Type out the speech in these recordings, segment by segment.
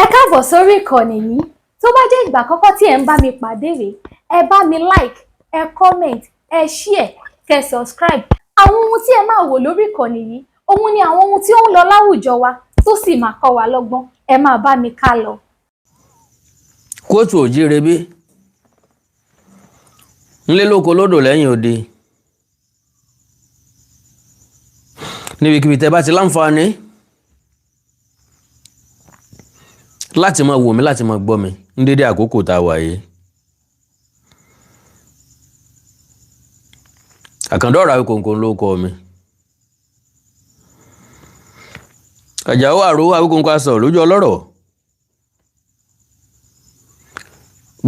Ẹ káàbọ̀ sórí ìkànnì yìí. Tó bá jẹ́ ìgbà àkọ́kọ́ tí ẹ ń bá mi pàdé rèé, ẹ bá mi like, ẹ comment, ẹ share, kẹ́ subscribe. Àwọn ohun tí ẹ máa wò lórí ìkànnì yìí, òun ni àwọn ohun tí ó ń lọ láwùjọ wa tó sì máa kọ́ wa lọ́gbọ́n. Ẹ máa bá mi ká lọ. Kóòtù òjíire bí ńlé lóko lódò lẹ́yìn òde níbikíbi tẹ́ bá ti láǹfààní láti máa wò mí láti máa gbọ́ mi ní dédé àkókò tá a wà yìí. Àkàndá ọ̀rọ̀ Awíkonko ló kọ mi. Àjàó àrò Awíkonko asọ̀ lójú ọlọ́rọ̀.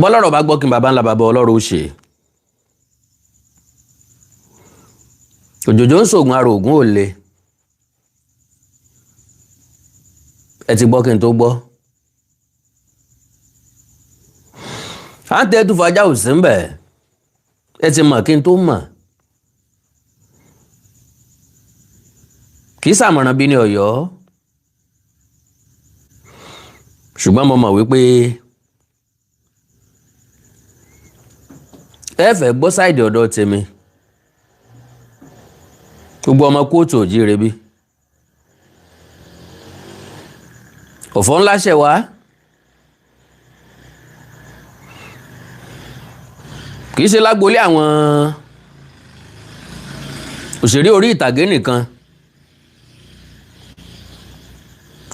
Bọ́lọ́rọ̀ bá gbọ́ kí n bàbá ńlá bàbá ọlọ́rọ̀ ó ṣe. Òjòjò ń ṣògùn ara ògùn ò le. Ẹ ti gbọ́ kí n tó gbọ́. À ń tẹ́ tú fàájà ò sí ń bẹ̀. Ẹ ti mọ̀ kí n tó mọ̀. Kì í ṣàmọ̀ràn bí ní Ọ̀yọ́. Ṣùgbọ́n mo mọ̀ wípé ẹ fẹ́ gbọ́ sáìdì ọ̀dọ̀ tèmi. Gbogbo ọmọ kóòtù òjíire bí. Ọ̀fọ̀ ńlá ṣẹ̀ wá. Kì í ṣe lágboolé àwọn òṣèré orí ìtàgé nìkan.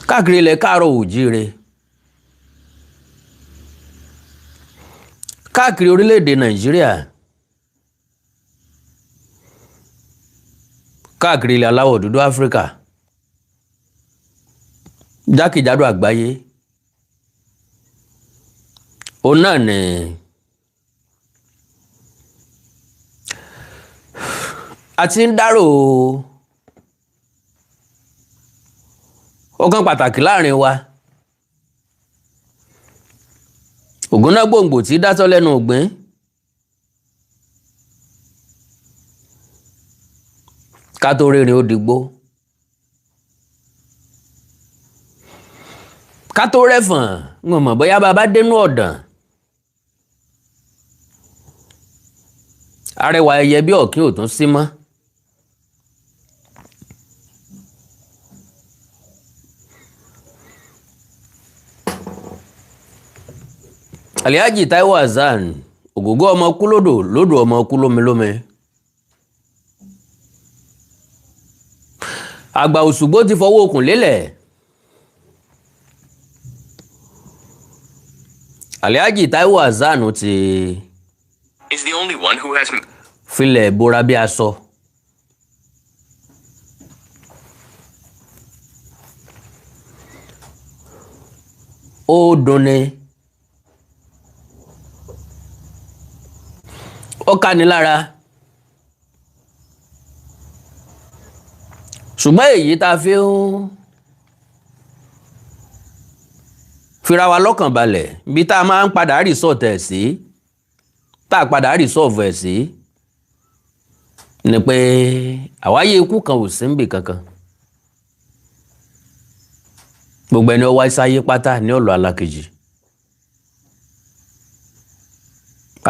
Káàkiri ilẹ̀ káàárọ̀ òjíire. Káàkiri orílẹ̀-èdè Nàìjíríà. Káàkiri ilẹ̀ aláwọ̀ dúdú Áfíríkà. Jákèjádò àgbáyé. Òun náà ni a ti ń dárò ọ̀kan pàtàkì láàrin wa. Ògúnná gbòǹgbò tí dátọ́ lẹ́nu ògbín. Ká tó rìnrìn ó dìgbò. Ká tó rẹ̀fọ̀n ń mọ̀ bóyá bàbá dénú ọ̀dàn. Arẹwà ẹyẹ bí ọ̀kín ò tún sí mọ́. Alhaji Taiwo Hassan Ogogo ọmọ kú lódò lódò ọmọ kú lómilómi. Àgbà Òṣùgbó ti fọwọ́ okùn lélẹ̀. Alhaji Taiwo Hassan ti is the only one who has filẹ̀ bora bí aṣọ. Ó dunni. Ó káni lára. Ṣùgbọ́n èyí tá fi ń fira wa lọ́kàn balẹ̀ bí tá a máa ń padà resort ẹ̀ sí, tá a padà resolve ẹ̀ sí, ni pé àwáyé ikú kan ò sí níbì kankan. Gbogbo ẹni ó wá sáyé pátá ní ọ̀lọ́ alákejì.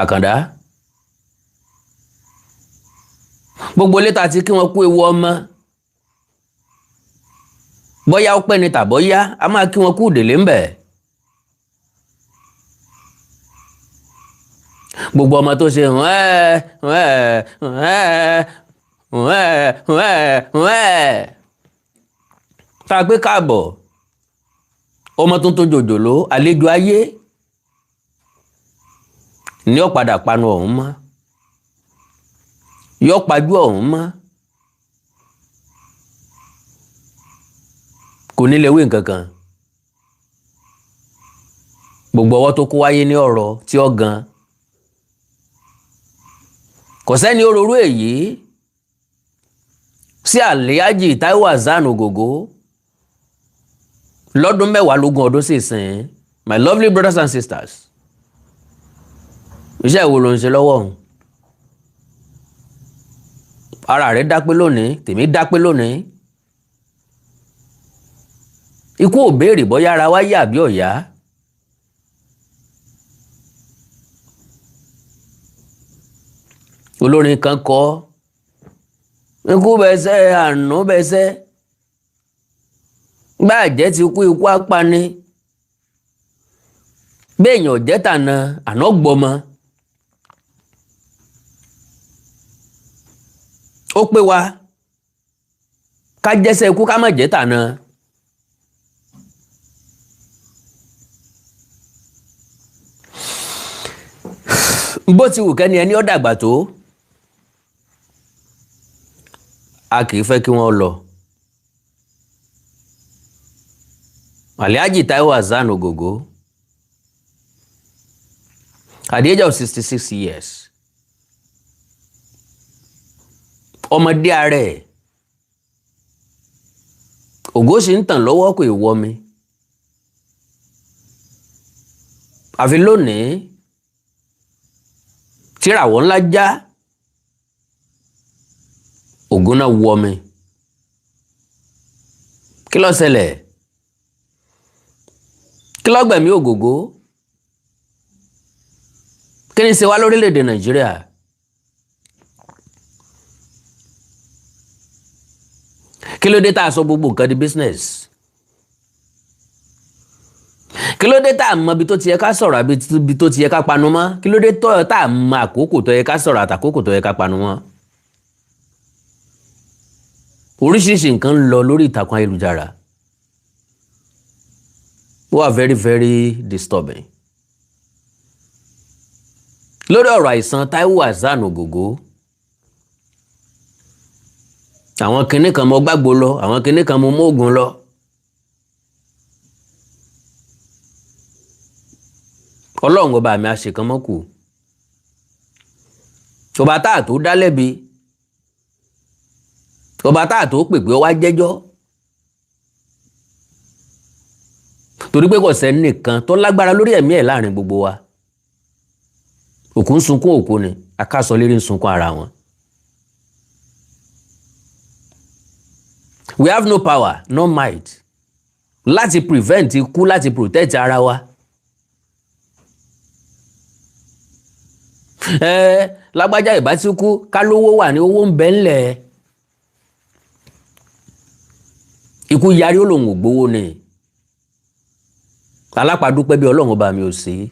Àkàndá. Gbogbo létà tí kí wọ́n kú ewu ọmọ. Bọ́yá ó pẹ́ ni tàbọ́yá, a máa kí wọ́n kú délé ń bẹ̀. Gbogbo ọmọ tó ṣe tá a gbé káàbọ̀. Ọmọ tuntun jòjòló àlejò ayé ní ó padà panu ọ̀hún mọ́. Yọ́ pajú ọ̀hún mọ́. Kò ní lè wí nǹkan kan. Gbogbo ọwọ́ tó kó wáyé ní ọ̀rọ̀ tí ó gan. Kò sẹ́ni ororú èyí sí Alhaji Taiwo Hassan Ogogo lọ́dún 10 ọdún sí ìsìn. My lovely brothers and sisters. Iṣẹ́ ìwo ló ń ṣe lọ́wọ́ ọ̀hún? Ara rẹ̀ dápé lónìí, tèmi dápé lónìí. ikú ò béèrè bóyá ara wa yá àbí ọ̀yá. olórin kan kọ ikú bẹsẹ̀ àná bẹsẹ̀ gbàjẹ́ ti kú ikú apani béèyàn jẹ́ tàna àná gbọmọ. ó pé wa ká jẹ́sẹ̀ ikú ká má jẹ́ tàna. bó ti wù kẹ́ni ẹni ó dàgbà tó a kì í fẹ́ kí wọ́n lọ. Alhaji Taiwo Hassan Ogogo at the age of 66 years ọmọdé ààrẹ ògo sì ń tàn lọ́wọ́ kò ìwọ mi. àfi lónìí tíràwọ̀ ńlá já ògo náà wọ mi. kí ló ṣẹlẹ̀? kí ló gbẹ̀mí Ògògó? kí ni ṣe wá lórílẹ̀‐èdè Nàìjíríà? kí ló dé tá a sọ gbogbo nǹkan di business? kí ló dé tá a mọ ibi tó ti yẹ ká sọ̀rọ̀ àbí ibi tó ti yẹ ká panu mọ́? kí ló dé tá a mọ àkókò tó yẹ ká sọ̀rọ̀ àtàkókò tó yẹ ká panu mọ́? oríṣiríṣi nǹkan ń lọ lórí ìtàkùn ayélujára wọ́n are very very disturbing. lórí ọ̀rọ̀ àìsàn Taiwo Hassan Ogogo àwọn kinní kan mọ gbàgbó lọ àwọn kinní kan mọ mọ́ọ̀gùn lọ. ọlọ́run ọba mi àṣekàn mọ́kù ọba táà tó dá lẹ́bi ọba táà tó pè pé ó wá jẹ́jọ́ torí pé kò sẹ́ni nìkan tó lágbára lórí ẹ̀mí ẹ̀ láàrin gbogbo wa. òkú ń sunkún òkú ni akásọ lérí ń sunkún ara wọn. we have no power no might láti prevent ikú láti protect ara wa. lágbájá ìbá tí kú ká lówó wà ní owó ń bẹ ńlẹ̀. ikú yarí ó lòun ò gbowó ni. alápàdúpẹ́ bí ọlọ́run ọba mi ò sí.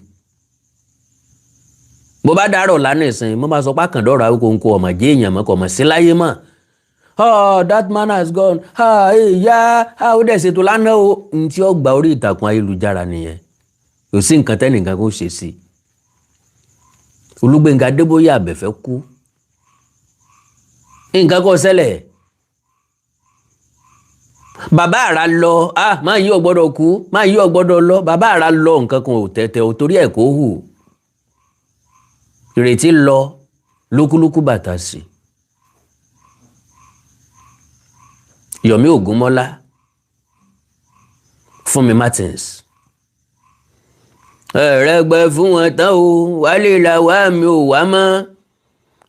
bó bá dárọ̀ lánàá ìsìn mo máa sọ pé àkàndọ́rọ̀ àwíkóńkó ọmọ jẹ́ èèyàn mọ́ kò mọ̀ sí láyé mọ́. oh that man has gone ó dẹ̀ ṣètò lánàá o ní tí ó gba orí ìtàkùn ayélujára nìyẹn kò sí nǹkan tẹ́nìkan kó ṣe sí. Olúgbénga Adébóyè Àbẹ̀fẹ́ kú nǹkan kò ṣẹlẹ̀. bàbá àrà lọ máa yí ò gbọ́dọ̀ kú máa yí ò gbọ́dọ̀ lọ bàbá àrà lọ nǹkan kan ò tẹ̀tẹ̀ ò torí ẹ̀ kó hù. ìrètí lọ lúkúlúkú bàtà sí. Yomi Ògúnmọ́lá Fúnmi Martins ẹ̀rẹ́gbẹ́ fún wọn tán o wálé làwá mi ò wá mọ́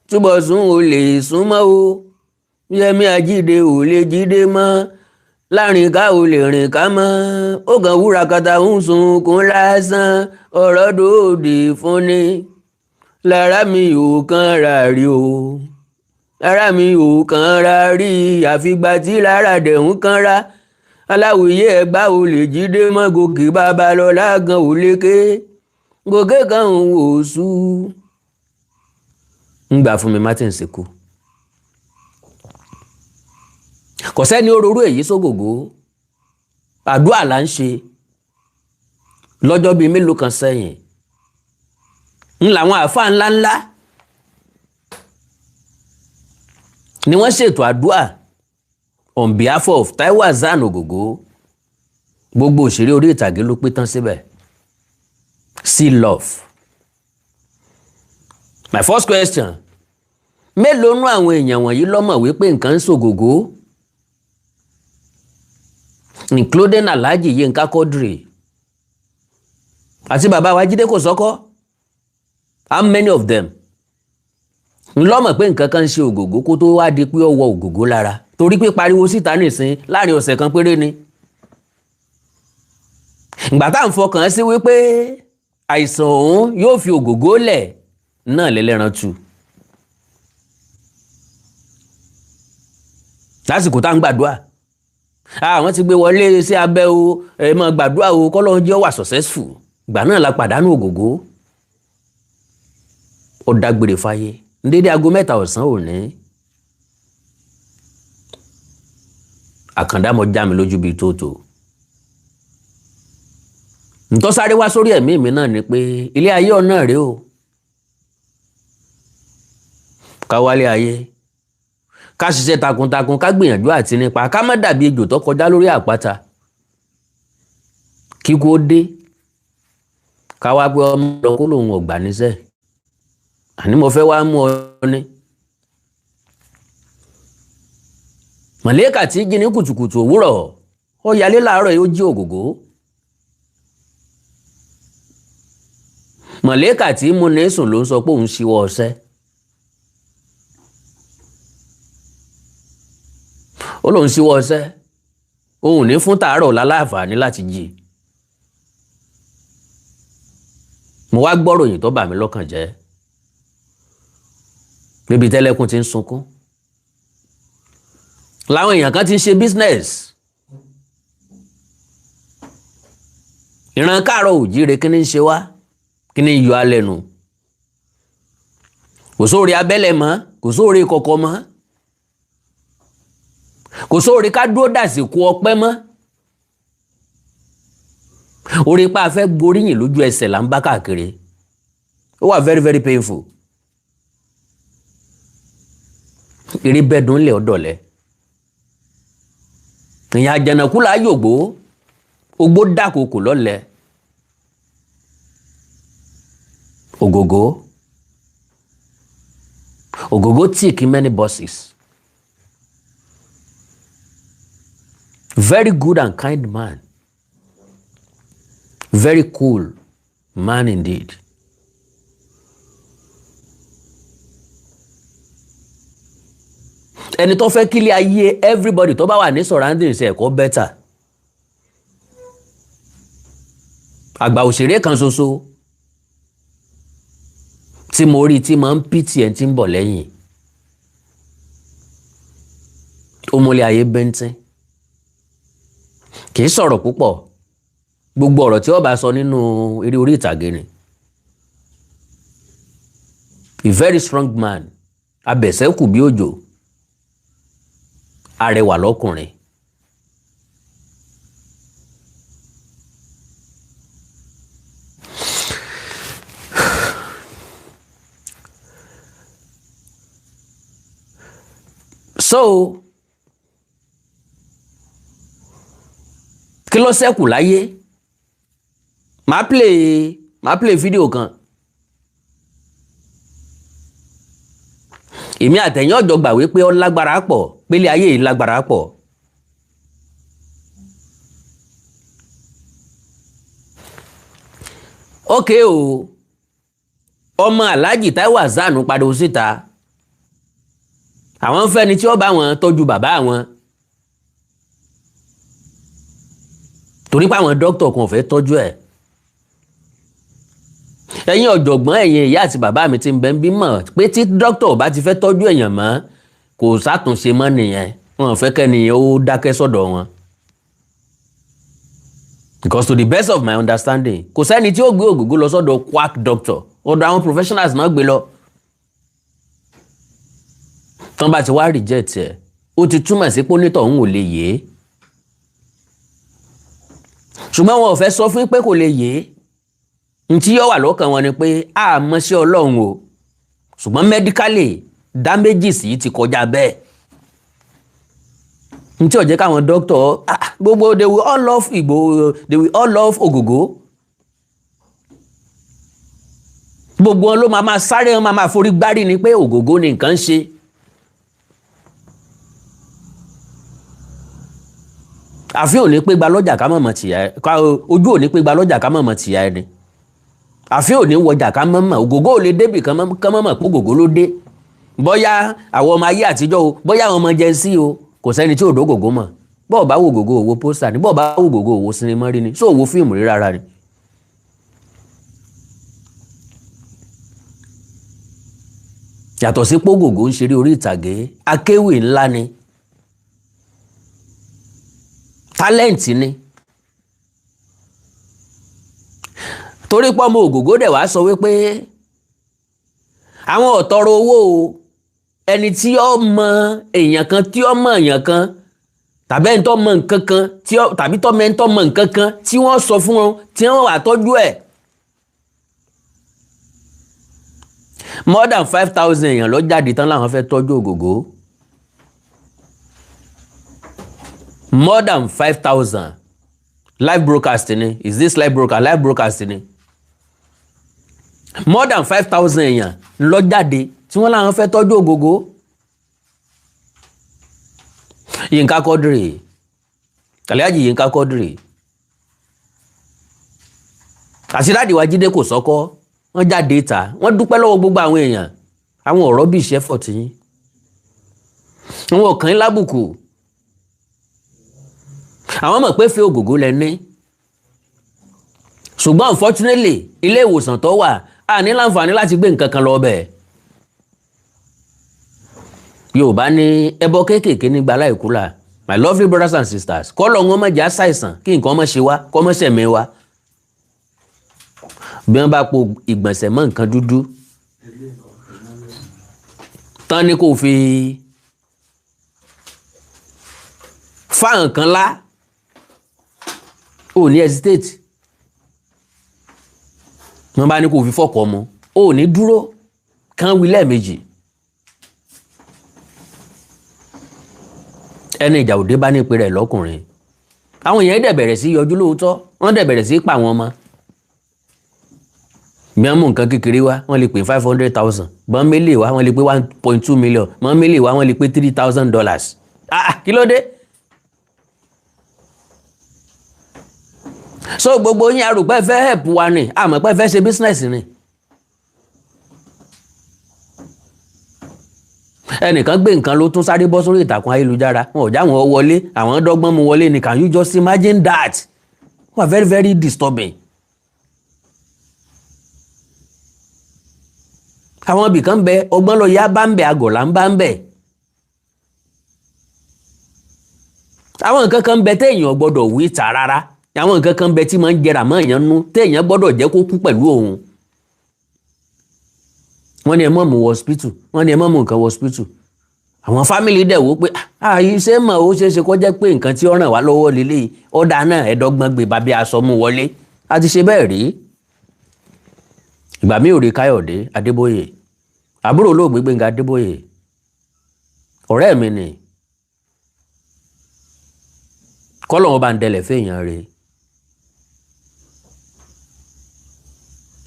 túbọ̀ sún o lè súnmọ́ o Yẹmí Ajíde ò lè jíde mọ́ láàrin ká ò lè rìn ká mọ́ ó kàn wúra kata ń sunkún lásán ọ̀rọ̀ dòde fún ni lára mi ò kàn rà rí o lára mi ò kàn rà rí àfìgbà tí lára dẹ̀ ń kàn rà aláwìyé ẹgbà ò lè jíde mọ́ gòkè bàbá lọ lágàn ò lékè gòkè kan ò wò sú. ń gbà Fúnmi Martins kú kò sẹ́ni ororú èyí sógògó àdúrà là ń ṣe lọ́jọ́ bíi mélòó kan sẹ́yìn ń làwọn àáfàá ńláńlá ni wọ́n ṣètò àdúrà on behalf of Taiwo Hassan Ogogo gbogbo òṣèré orí ìtàgé ló pé tán síbẹ̀. See love. My first question, mélòó nú àwọn èèyàn wọ̀nyí ló mọ̀ wípé nǹkan ń ṣògògó including Alhaji Yinka Quadri àti bàbá wa Jídé Kòsọ́kọ́? How many of them ló mọ̀ pé nǹkan kan ń ṣe ògògó kó tó wá di pé ó wọ ògògó lára? Torí pé pariwo síta nìsín láàrin ọ̀sẹ̀ kan péré ni ìgbà tá à ń fọkàn sí wípé àìsàn òun yóò fi ògògó lẹ̀ náà lẹ́lẹ́ran tu lásìkò tá à ń gbàdúrà àwọn ti gbé wọlé sí abẹ́ o ẹ máa gbàdúrà o kọ́lọ́run jẹ́ wà successful ìgbà náà la pàdánù ògògó ó dágbére fáyé ní dédé aago 3 ọ̀sán òní àkàndá mọ já mi lójú bíi tóòtò ntọ́ sáré wá sórí ẹ̀mí mi náà ni pé ilé ayé ọ̀nà rèé o ká wálé ayé ká ṣiṣẹ́ takuntakun ká gbìyànjú àti nípa ká má dàbí ejò tó kọjá lórí àpáta kíkú ó dé ká wá pé ọmọ lọ kó lòun ọgbà níṣẹ́ àní mo fẹ́ wá mú ọ ní. mọ̀lẹ́kà tí jí ní kùtùkùtù òwúrọ̀ ó yálé láàárọ̀ yóò jí ògògó. mọ̀lẹ́kà tí mú ní sùn ló ń sọ pé òun ṣíwọ́ ọṣẹ́. ó lóun ṣíwọ́ ọṣẹ́ òun ní fún tàárọ̀ láláǹfààní láti jí. mo wá gbọ́ròyìn tó bà mí lọ́kàn jẹ́ níbi tẹ́lẹ̀kùn ti ń sunkún láwọn èèyàn kan ti ń ṣe business ìran káàárọ̀ òjíire kí ni ń ṣe wá kí ni ń yọ alẹ́ nu kò sóore abẹ́lẹ̀ mọ́ kò sóore kọ̀kọ̀ mọ́ kò sóore ká dúró dàsìkò ọpẹ́ mọ́ orí pa afẹ́ gboríyìn lójú ẹsẹ̀ là ń bá káàkiri ó wà very very painful eré bẹ́ẹ̀dùn lẹ̀ ọ̀dọ̀lẹ̀ ìyẹn àjànàkú là á yògbó ogbó dàkókò lọ́lẹ̀ ògògó tick many bosses very good and kind man very cool man indeed. ẹni tó fẹ́ kílé ayé everybody tó bá wà ní surroundings ẹ̀ kó better. àgbà òṣèré kan ṣoṣo tí mo rí tí máa ń pìtì ẹ̀ tí ń bọ̀ lẹ́yìn ó múlẹ̀ ayé bẹ́ńtín kì í sọ̀rọ̀ púpọ̀ gbogbo ọ̀rọ̀ tí ó bá sọ nínú eré orí ìtàgé ni a very strong man abẹ̀sẹ́kù bí òjò arẹwà lọ́kùnrin so kí ló ṣẹ́kù láyé màá play fídíò kan èmi àtẹ̀yìn ọ̀jọ̀ gbà wípé ó lágbára pọ̀ pélé ayé yìí lágbára pọ̀ ókè o ọmọ Alhaji Taiwo Hassan padà síta àwọn fẹ́ni tí ó bá wọn tọ́jú bàbá wọn torí pé àwọn dókítà kan ò fẹ́ tọ́jú ẹ̀ ẹ̀yin ọ̀jọ̀gbọ́n ẹ̀yin ìyá àti bàbá mi ti ń bẹ ń bímọ pé tí dókítà ò bá ti fẹ́ tọ́jú èèyàn mọ́ kò sátúnṣe mọ́ nìyẹn wọn ò fẹ́ kẹ́niyàn ó dákẹ́ sọ́dọ̀ wọn. because to the best of my understanding kò sẹ́ni tí ó gbé ògógó lọ sọ́dọ̀ quack doctor ọ̀dọ̀ àwọn professionals náà gbé lọ. tán bá ti wá reject ẹ̀ ó ti túmọ̀ sí pé onítọ̀ òun ò lè yé ṣùgbọ́n wọn ò fẹ́ sọ fún pé kò lè yé ntí yóò wà lọ́kàn wọn ni pé a mọ̀ sí Ọlọ́run o ṣùgbọ́n medically damages yìí ti kọjá bẹ́ẹ̀ ntí ó jẹ́ káwọn doctor gbogbo they will all love Igbo they will all love Ogogo gbogbo wọn ló máa sáré wọn máa forí gbárí ni pé Ogogo ni nǹkan ṣe àfi ò ní pé gba lọ́jà ká mọ̀mọ̀ tìyà ẹ ojú ò ní pé gba lọ́jà ká mọ̀mọ̀ tìyà ẹ ni àfi ò ní wọjà ká mọ̀mọ̀ Ògògó ò lè débì kan mọ̀mọ̀ pé Ògògó ló dé bóyá àwọn ọmọ ayé àtijọ́ o bóyá àwọn ọmọ Gen Z o kò sẹ́ni tí ò dógògó mọ̀ bọ́ọ̀ bá wo Ògògó òwò pósítà ni, bọ́ọ̀ bá wo Ògògó òwò sinimá rí ni, ṣó òwò fíìmù rí rárá ni. yàtọ̀ sí pé Ògògó ń ṣeré orí ìtàgé, akéwì ńlá ni, tálẹ́ǹtì ni. torí pé ọmọ Ògògó dẹ̀ wá sọ wípé àwọn ọ̀tọ̀rọ̀ owó o, ẹni tí ó mọ èèyàn kan tí ó mọ èèyàn kan tàbí ẹni tó mọ nǹkan kan tàbí tó mọ ẹni tó mọ nǹkan kan tí wọ́n sọ fún wọn tí wọ́n wà tọ́jú ẹ̀. more than 5,000 èèyàn ló jáde tán láwọn fẹ́ tọ́jú Ògògó. more than 5,000 live broadcast ni, is this live broadcast ni. more than 5,000 èèyàn ló jáde tí wọ́n láwọn fẹ́ tọ́jú Ògògó. Yínká Quadri, Alhaji Yínká Quadri, àṣíráàdì wa Jídé kò sọ́kọ́, wọ́n jáde ìta, wọ́n dúpẹ́ lọ́wọ́ gbogbo àwọn èèyàn, àwọn ọ̀rọ̀ bí iṣẹ́ fọ̀ tí wọn ò kàn ń lábùkù, àwọn mọ̀ pé fẹ́ Ògògó lẹ ní, ṣùgbọ́n unfortunately ilé ìwòsàn tó wà a ní láǹfààní láti gbé nǹkan kan lọ bẹ̀. Yorùbá ní ẹbọ kéékèèké ní gba láìkúlà. My lovely brothers and sisters, kọ́lọ̀ wọn má jẹ́ àṣàìsàn kí nǹkan má ṣe wá kọ́ má ṣẹ̀mí wá. Bí wọ́n bá po ìgbọ̀nsẹ̀ mọ́ nǹkan dúdú tán ni kò fi fa nǹkan lá, ò ní hesitate. Wọ́n bá ní kò fi fọ́kọ̀ mọ́, ò ní dúró kán wí lẹ́ẹ̀mejì. Ẹni ìjà òde bá ní pé rẹ̀ lọ́kùnrin, àwọn èèyàn dẹ̀ bẹ̀rẹ̀ sí yọjú lóòótọ́, wọ́n dẹ̀ bẹ̀rẹ̀ sí pa àwọn ọmọ. Bí wọ́n mú nǹkan kékeré wá wọ́n lè pè 500,000, bọ́n mélèé wá wọ́n lè pè 1.2 million, bọ́n mélèé wá wọ́n lè pè $3,000. Kí ló dé? So gbogbo yín arò pé fẹ́ help wa ni, àmọ́ pé fẹ́ ṣe business ni. Ẹnìkan gbé nǹkan ló tún sáré bọ́ sórí ìtàkùn ayélujára, wọn ò já wọn wọlé, àwọn dọ́gbọ́n mú wọlé ni. Can you just imagine that? Wọ́n very very disturbing. Àwọn ibì kan bẹ ọgbọ́n lọ yá bá ń bẹ, àgọ̀ là ń bá ń bẹ. Àwọn nǹkan kan bẹ téèyàn gbọ́dọ̀ wí ta rárá, àwọn nǹkan kan bẹ tí máa ń jẹrà mọ́ èèyàn nú téèyàn gbọ́dọ̀ jẹ́ kó kú pẹ̀lú òun. Wọ́n ní ẹ mọ̀ mú hospital, wọ́n ní ẹ mọ̀ mú nǹkan hospital. Àwọn family dẹ̀ wò pé àìṣe mọ̀ ó ṣeé ṣe kó jẹ́ pé nǹkan tí ó ràn wá lọ́wọ́ lélẹ̀ ọ̀dà náà ẹ̀dọ́gbọ́n gbé bàbí aṣọ mú wọlé. A ti ṣe bẹ́ẹ̀ rí. Ìgbà mi ò rí Káyọ̀dé Adébóyè, àbúrò olóògbé Gbénga Adébóyè, ọ̀rẹ́ mi ni. Kọ́lọ́run bá ń dẹlẹ̀ fèèyàn rẹ̀.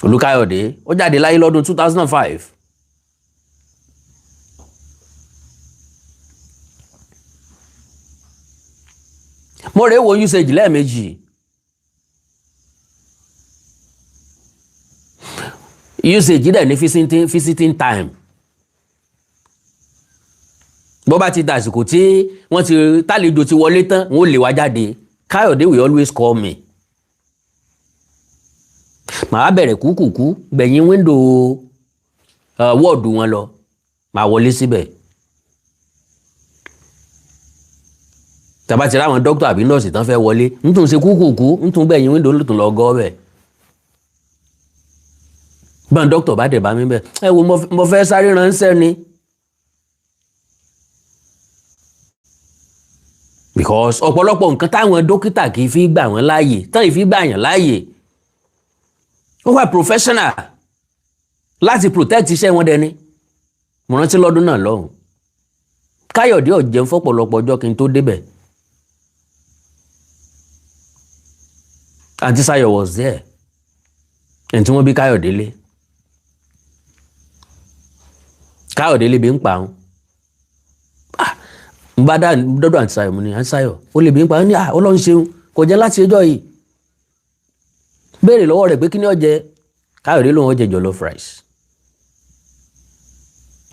Olúkáyọ̀dé ó jáde láyé lọ́dún 2005. Mo rẹ̀ wo usage lẹ́ẹ̀mejì. Usage dẹ̀ ní visiting time. Bó bá ti dàsìkò tí wọ́n ti tálejò ti wọlé tán wọ́n lè wá jáde. Káyọ̀dé will always call me. Màá bẹ̀rẹ̀ kúkúkú gbẹ̀yìn wíńdò wọ́ọ̀dù wọn lọ, màá wọlé síbẹ̀. Tàbá ti ráwọn dókítà àbí nọ́ọ̀sì tán fẹ́ wọlé, ń tún ṣe kúkúkú, ń tún gbẹ̀yìn wíńdò ló tún lọ gọ́ bẹ̀. Bọ́n dókítà bá dẹ̀ bá mi bẹ̀, ẹ wo mo fẹ́ sáré ránṣẹ́ ni. Because ọ̀pọ̀lọpọ̀ nǹkan táwọn dókítà kì í fi gbà wọ́n láàyè, tán ì fi gbà yàn láàyè. Ó wà professional láti protect iṣẹ́ wọn dẹni. Mo rántí lọ́dún náà lọ́hùn. Káyọ̀dé ò jẹun fọ́pọ̀lọpọ̀ ọjọ́ kí n tó débẹ̀. Aunty Sayo was there. Ẹni tí wọ́n bí Káyọ̀dé lé. Káyọ̀dé lé bí ń pa òun. N bá dọ́dọ̀ Aunty Sayo mo ní Aunty Sayo ó lè bí ń pa òun ní Ọlọ́run ṣeun kò jẹ́ láti ẹjọ́ yìí. Béèrè lọ́wọ́ rẹ̀ pé kí ni ó jẹ. Káyọ̀dé lòun ó jẹ jollof rice.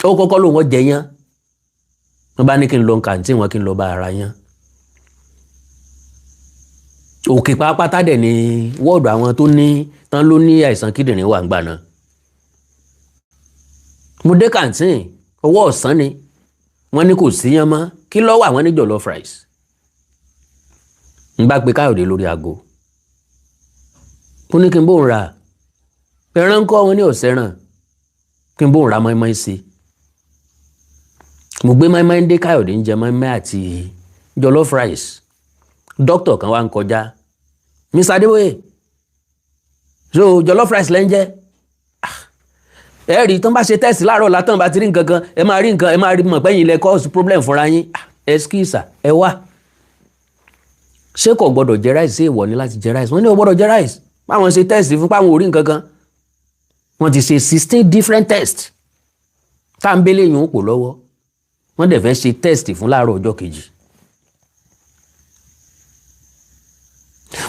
Ó kọ́kọ́ lòun ó jẹ yán. Wọ́n bá ní kí n lọ kàǹtí wọn kí n lọ bá ara yán. òkè pápátá dẹ̀ ni wọ́ọ̀dù àwọn tó ní tán ló ní àìsàn kíndìnrín wà ń gbà náà. mo dé kàntín ọwọ́ ọ̀sán ni wọ́n ní kò síyán mọ́ kí ló wà wọ́n ní jollof rice. n bá pe Káyọ̀dé lórí aago ó ní kí n bóun ra ẹran ńkọ́ wọn ní ọ̀sẹ̀ràn kí n bóun ra mọ́ínmọ́ín sí. mo gbé mọ́ínmọ́ín dé, Káyọ̀dé ń jẹ mọ́ínmọ́ín àti jollof rice. dókítà kan wá ń kọjá, Mr. Adébóyè so jollof rice lẹ́ ń jẹ́. ẹ rí tán bá ṣe tẹ́sì láàárọ̀ látàn bá ti rí nǹkan kan ẹ máa rí nǹkan ẹ máa rí mọ̀ pẹ́yìn ilẹ̀ cause problem fúnra yín. ẹskísà ẹ wá ṣé kò gbọ́dọ̀ jẹ rice, ṣé ìwọ ni láti jẹ rice? wọ́n ní ò gbọ́dọ̀ jẹ rice. báwọn ṣe tẹ́sì fún páwọn ò rí nǹkan kan, wọ́n ti ṣe 16 different tests tá à ń bẹ́lẹ̀ yìí ń pò lọ́wọ́. wọ́n dẹ̀ fẹ́ ṣe test fún láàárọ̀ ọjọ́ kejì.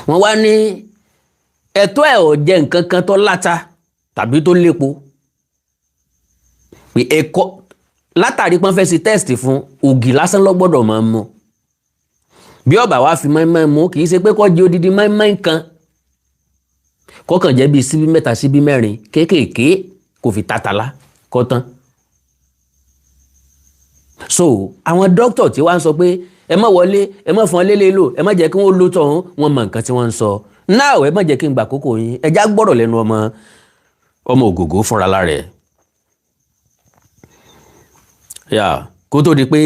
wọ́n wá ní ẹ̀tọ́ ẹ̀ ò jẹ nǹkan kan tó láta tàbí tó lépo. pé ẹ̀kọ́ látàrí pọ́n fẹ́ ṣe test fún ògì lásán ló gbọ́dọ̀ máa mu. bí ó bá wá fi mọ́ínmọ́ín mu kì í ṣe pé kó jẹ odidi mọ́ínmọ́ín kan, kọ́kàn jẹ́ bíi síbí 3 síbí 4 kéékèèké kò fi tàtàlá kọ́ tán. so àwọn dókítà tí wọ́n sọ pé ẹ má wọlé ẹ má fọn lélẹ̀ lò ẹ má jẹ́ kí wọ́n lò tọ̀hún, wọ́n mọ nǹkan tí wọ́n ń sọ. náà ẹ má jẹ́ kí n gbà kókó yín, ẹ já gbọ́rọ̀ lẹ́nu ọmọ Ògògó fúnra lára ẹ̀. yà kó tó di pé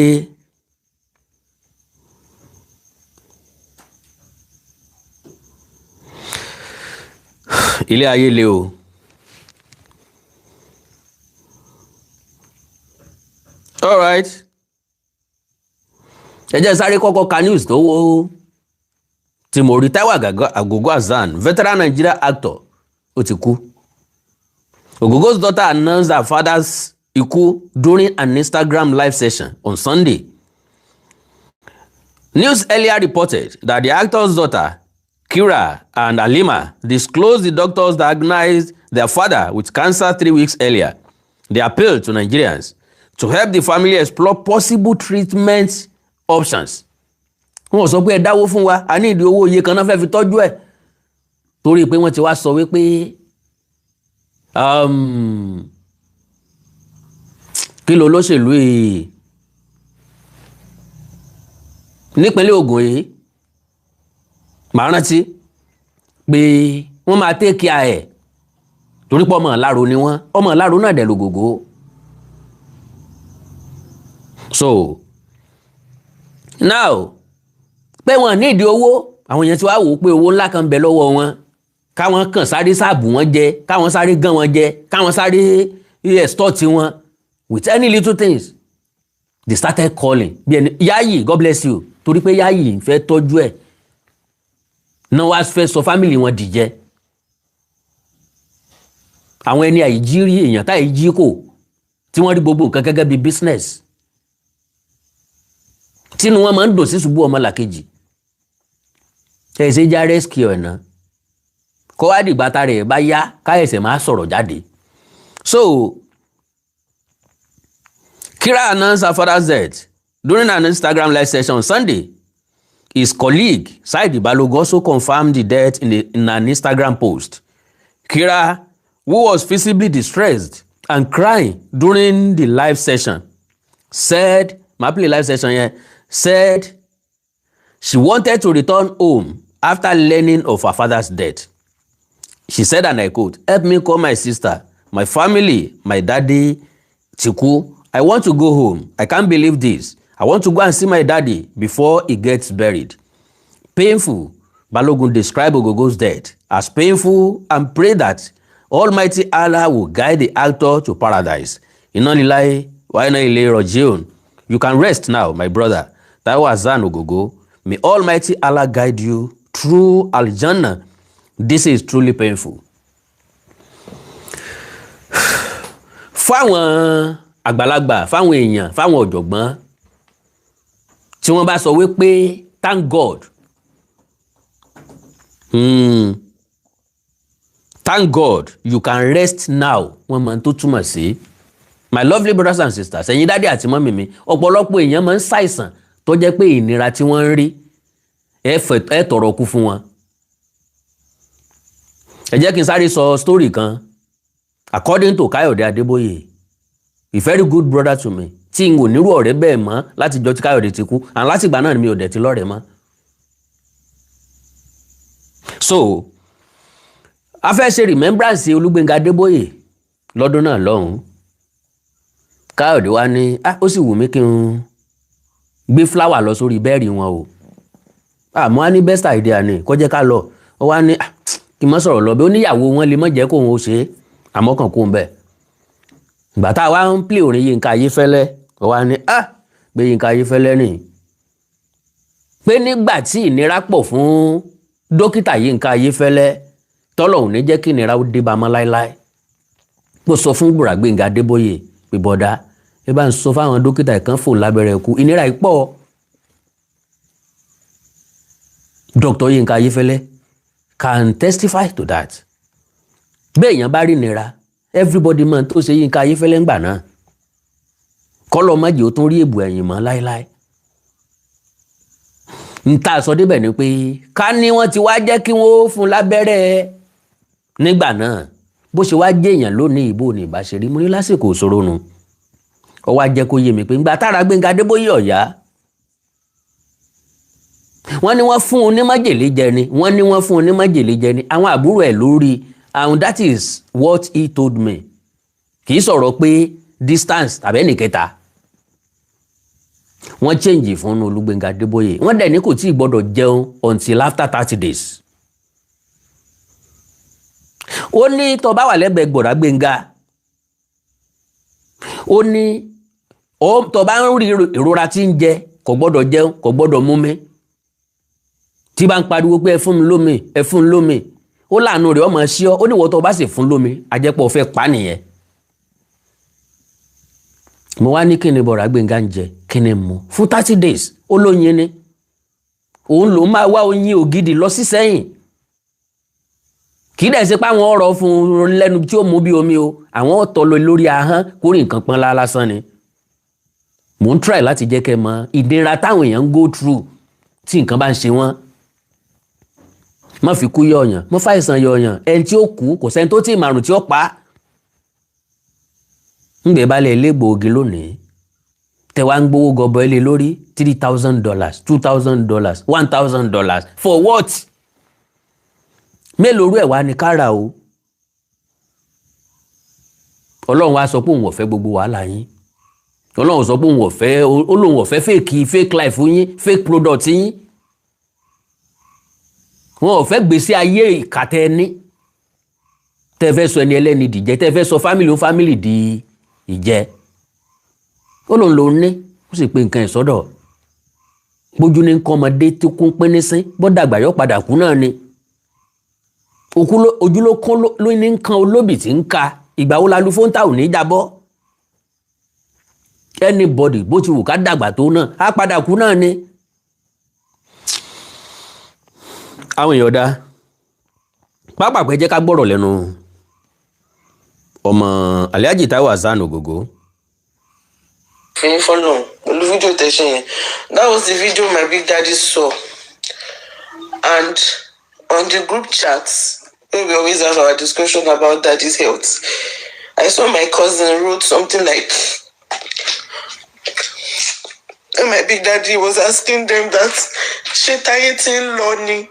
ilé ayé le o. all right, ẹ jẹ́ sáré kọ́kọ́ ka news tó wó tí mo rí. Taiwo Hassan, veteran Nigeria actor, ó ti kú. Ogogo's daughter announced her father's Iku during an Instagram live session on Sunday. News earlier reported that the actor's daughter, Kira and Halima, disclosed the doctors diagnosed their father with cancer 3 weeks earlier. They appealed to Nigerians to help the family explore possible treatment options. Wọ́n sọ pé ẹ dáwó fún wa, a ní ìdí owó iye kan náà fẹ́ fi tọ́jú ẹ̀. Torí pé wọ́n ti wá sọ wípé kí ló lóṣèlú yìí nípínlẹ̀ Ògùn yìí, màá rántí pé wọ́n máa take care ẹ̀ torí pé ọmọ Ìlaro ni wọ́n, ọmọ Ìlaro náà dẹ̀ l'Ògògó. So now pé wọ́n ní ìdí owó, àwọn èèyàn ti wá wò ó pé owó ńlá kan bẹ lọ́wọ́ wọn, káwọn kàn sáré sáàbù wọn jẹ, káwọn sáré gán wọn jẹ, káwọn sáré extort wọn with any little things. They started calling bí ẹni Yayi, God bless you, torí pé Yayi ń fẹ́ tọ́jú ẹ̀ náà wá fẹ́ sọ family wọn dìjẹ́. àwọn ẹni àìjírí èèyàn táì jí kò tí wọ́n rí gbogbo nǹkan gẹ́gẹ́ bí business, tínú wọn máa ń dùn sí ṣubú ọmọ làkejì. ẹ ṣe já rescue ọ̀nà kó wá dìgbà tá rẹ̀ bá yá káyẹ̀sẹ̀ máa sọ̀rọ̀ jáde. So Kira announced her father's death during an Instagram live session on Sunday. His colleague, Saidi Balogun, also confirmed the death in an Instagram post. Kira, who was visibly distressed and crying during the live session, said she wanted to return home after learning of her father's death. She said, and I quote, "Help me call my sister, my family, my daddy, Chiku. I want to go home. I can't believe this. I want to go and see my daddy before he gets buried." Painful. Balogun described Ogogo's death as painful and prayed that Almighty Allah will guide the actor to paradise. Inna lillahi wa inna ilayhi raji'un. You can rest now, my brother, Taiwo Hassan Ogogo. May Almighty Allah guide you through Al-Jannah. This is truly painful. Fáwọn àgbàlagbà, fáwọn èèyàn, fáwọn ọ̀jọ̀gbọ́n tí wọ́n bá sọ wípé thank God, thank God you can rest now, wọ́n máa tó túmọ̀ sí. My lovely brothers and sisters, ẹ̀yin dádì àti mọ́mì mi, ọ̀pọ̀lọpọ̀ èèyàn máa ń ṣàìsàn tó jẹ́ pé ìnira tí wọ́n ń rí ẹ tọrọ kú fún wọn, ẹ jẹ́ kí n sáré sọ story kan. According to Káyọ̀dé Adébóyè, a very good brother to me, tí n ò nírú ọ̀rẹ́ bẹ́ẹ̀ mọ́ láti jọ tí Káyọ̀dé ti kú, and láti ìgbà náà ni mi ò dẹ̀ ti lọ́rẹ̀ẹ́ mọ́. So a fẹ́ ṣe remembrance Olúgbénga Adébóyè lọ́dún náà lọ́hùn. Káyọ̀dé wá ní ó sì wù mí kí n gbé flower lọ sórí bẹ́ẹ̀rì wọn o. Mo á ní best idea ni kó jẹ́ ká lọ. Ó wá ní kí n má sọ̀rọ̀ lọ bí ó níyàwó wọn lè má jẹ́ kóun ó ṣe é, àmọ́ kàn kó ń bẹ̀. Ìgbà tá a wá ń play orin Yínká Ayéfẹ́lẹ́, ó wá ní pé Yínká Ayéfẹ́lẹ́ nì pé nígbà tí ìnira pọ̀ fún dókítà Yínká Ayéfẹ́lẹ́ tọ́lọ́hun ní jẹ́ kí ìnira ó dé bá mọ́ láéláé. Mo sọ fún Gbénga Adébóyè pé bọ́dá ẹ bá ń sọ fáwọn dókítà ìkan fò lábẹ́rẹ́ ikú, ìnira ìpọ̀. Dr. Yínká Ayéfẹ́lẹ́ can testify to that. Béèyàn bá rí ìnira, everybody mọ̀ tó ṣe Yínká Ayéfẹ́lẹ́ ńgbà náà. Kọ́lọ́ májì ó tún rí èbù ẹ̀yìn mọ́ láéláé. N ta sọ débẹ̀ ni pé ká ní wọ́n ti wá jẹ́ kí wọ́n fún lábẹ́rẹ́ nígbà náà, bó ṣe wá jẹ́ èèyàn lónìí ìbò ní ìbáṣerí mú ní lásìkò ìṣòro nu. Ó wá jẹ́ kó yé mi pé ńgbà tára Gbénga Adébóyè ọ̀yá, wọ́n ní wọ́n fún un ní májèlé jẹ ni, wọ́n ní wọ́n fún un ní májèlé jẹ ni, àwọn àbúrò ẹ̀ lórí, and that is what he told me. Kì í sọ̀rọ̀ pé distance tàbí ẹnìkẹta. Wọ́n change fún Olúgbénga Adébóyè, wọ́n dẹ̀ ní kò tí ì gbọ́dọ̀ jẹun until after 30 days. Ó ní tó bá wà lẹ́gbẹ̀ẹ́ gbọ̀dá Gbénga, ó ní tó bá ń rí ìrora tí ń jẹ kò gbọ́dọ̀ jẹun, kò gbọ́dọ̀ mumi. Tí bá ń pariwo pé ẹ fún mi lómi, ẹ fún mi lómi, ó láàánú rẹ̀ ọmọ sí ọ, ó ní wọ́n tó bá sì fún lómi ajẹ́pọ̀ fẹ́ pa nìyẹn. Mo wá ní kí ni bọ̀dá Gbénga ń jẹ, kí ni mu fún 30 days, ó lóyin ni. Òun ló máa wá oyin ògidì lọ sí sẹ́yìn. Kì í dẹ̀ ṣe pé àwọn ọ̀rọ̀ fún un lẹ́nu tí ó mú bí omi o, àwọn ọ̀tọ̀ lọ lórí ahọ́n kórè nǹkan pọ́n lásán ni. Mo ń try láti jẹ́ kẹ́ mọ̀ ìdẹ̀ra táwọn èèyàn ń go through tí nǹkan bá ń ṣe wọ́n. Má fi kú yọ̀ọ̀yàn, má fàìsàn yọ̀ọ̀yàn, ẹni tí ó kú kò sẹ́ni tó tí ì márùn tí ó pa. Ńgbé balẹ̀ ilé gbòógì lónìí, tẹ wá ń gbowó gọbọ ilé lórí $3,000, $2,000, $1,000 for what? Mélòó rú ẹ̀ wá ní kára o. Ọlọ́run wá sọ pé òun ò fẹ́ gbogbo wàhálà yín. Ọlọ́run sọ pé òun ò fẹ́, ó lóun ò fẹ́ fake life yín, fake product yín. Wọn ò fẹ́ gbèsè ayé ìkàtẹ́ ẹni. Tẹ́ fẹ́ sọ ẹni ẹlẹ́ni dìjẹ́, tẹ́ fẹ́ sọ family di ìjẹ́. Ó lóun lòun ní, ó sì pe nǹkan ìsọdọ̀. Bójú ní nǹkan ọmọdé tí kún pín ní sín, bó dàgbà yọ padà kú náà ni. Ojú ló kún ló ní nǹkan olóbì tí ń ka, ìgbà wo la lu fóńtà ò ní jábọ́. Anybody bó ti wù ká dàgbà tó náà, á padà kú náà ni. Àwọn èèyàn dá pápákọ̀ jẹ́ ká gbọ́rọ̀ lẹ́nu ọmọ Alhaji Taiwo Hassan Ogogo. Follow the video testing. That was the video my big daddy saw, and on the group chats where we always have our discussion about daddy's health, I saw my cousin wrote something like, and my big daddy was asking them that she dieting learning.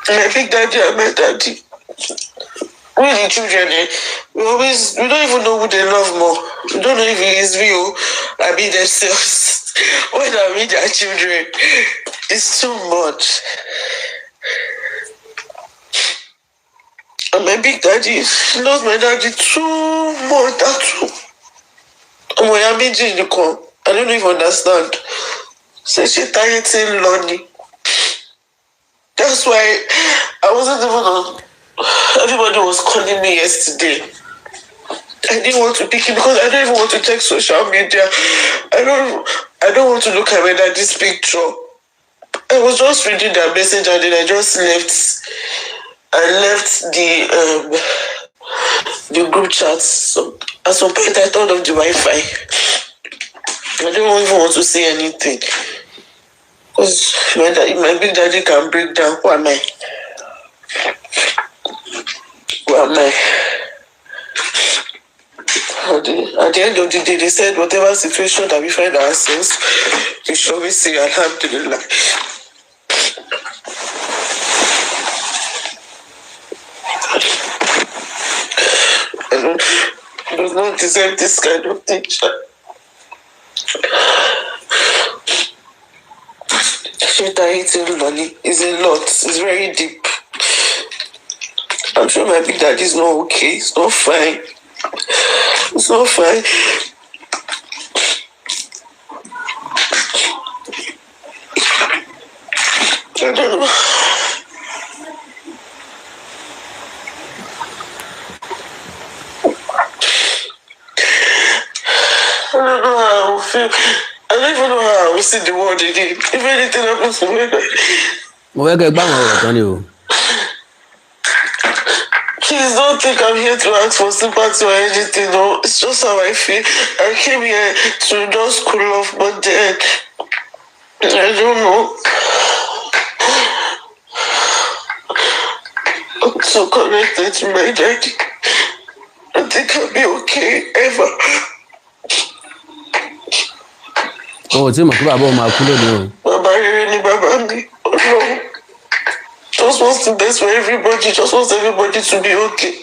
My big daddy and my daddy, we the children, we don't even know who they love more. We don't know if it is real or be themselves. When I meet their children, it's too much. And my big daddy loves my daddy too much. I don't even understand. So she dieting learning. That's why I wasn't even on. Everybody was calling me yesterday. I didn't want to pick it because I don't even want to check social media. I don't want to look at my daddy's picture. I was just reading their message and then I just left. I left the group chat. So at some point I turned off the Wi-Fi. I didn't even want to say anything. Because my big daddy can break down. Who am I? Who am I? At the end of the day, they said whatever situation that we find ourselves, we should always say Alhamdulillah. I do not deserve this kind of thing. Shit I eating lolly is a lot. It's very deep. I'm sure my big daddy is not okay. It's not fine. It's not fine. I don't know. I don't know how I will feel. I don't even know how I will see the world again. If anything happens to me. Please don't think I'm here to ask for sympathy or anything. No, it's just how I feel. I came here to just cool off, but then I don't know. I'm so connected to my daddy. I think I'll be okay ever. Oh, it's my club. Baba really, Baba me. Oh no. Just wants the best for everybody. Just wants everybody to be okay.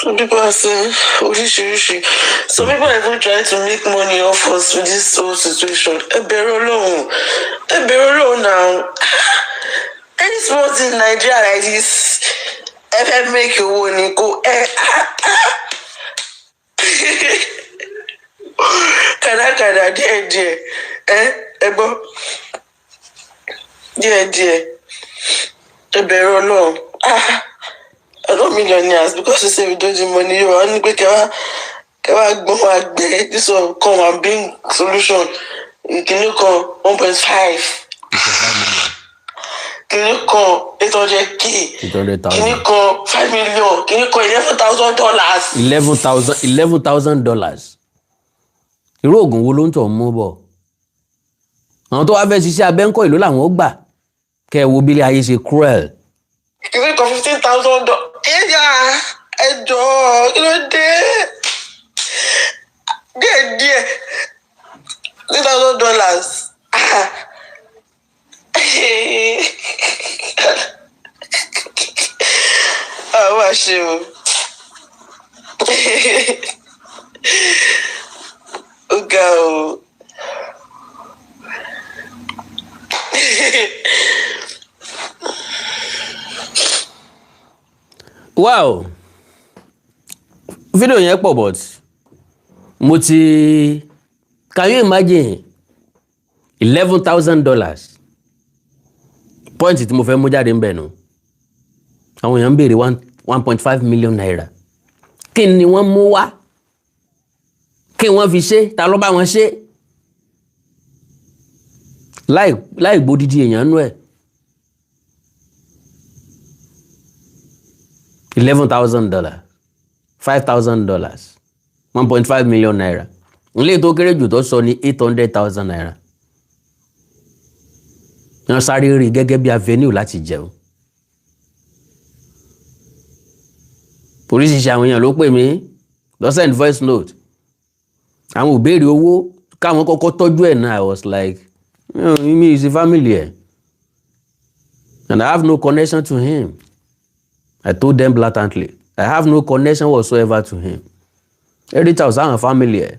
Some people are saying, some people are even trying to make money off us with this whole situation. Eberolo now. Any sports in Nigeria like this, if make you want go, dear, Ebo, dear, Eberolo. I don't millionaires because you say we don't do money. You only quick Agbaye. This will come and bring solution. You can look on 1.5. Can you call 800K? 800,000. Can you call 5 million? Can you call $11,000? $11,000. Irú oògùn wo ló ń tọ̀ mú bọ̀? Àwọn tó wá fẹ́ ṣiṣẹ́ abẹ́ńkọ́ ìlú làwọn ó gbà. Kẹ́ ẹ wo bí ilé ayé ṣe cruel. Can you call $15,000? Yeah, ẹjọ́ kí ló dé? Díẹ̀ $3,000. Wá ṣe o. Ó ga o. Wow, fídíò yẹn pọ̀ but mo ti, can you imagine $11,000 point tí mo fẹ́ mú jáde ń bẹ̀ nù àwọn èèyàn ń béèrè 1.5 million naira kí ni wọ́n mú wá kí wọ́n fi ṣe ta ló bá wọn ṣe láì gbódìdí èèyàn nú ẹ̀ $11,000 $5,000 1.5 million naira ilé tó kéré jù tó sọ ní 800,000 naira wọ́n sáré rí gẹ́gẹ́ bí avenue láti jẹun oríṣiríṣi àwọn èèyàn ló pè mí lọ send voice note àwọn ò béèrè owó káwọn kọ́kọ́ tọ́jú ẹ̀ náà I was like me is a family ẹ̀ and I have no connection to him. I told them blatantly, I have no connection whatsoever to him. Every time I was a family ẹ̀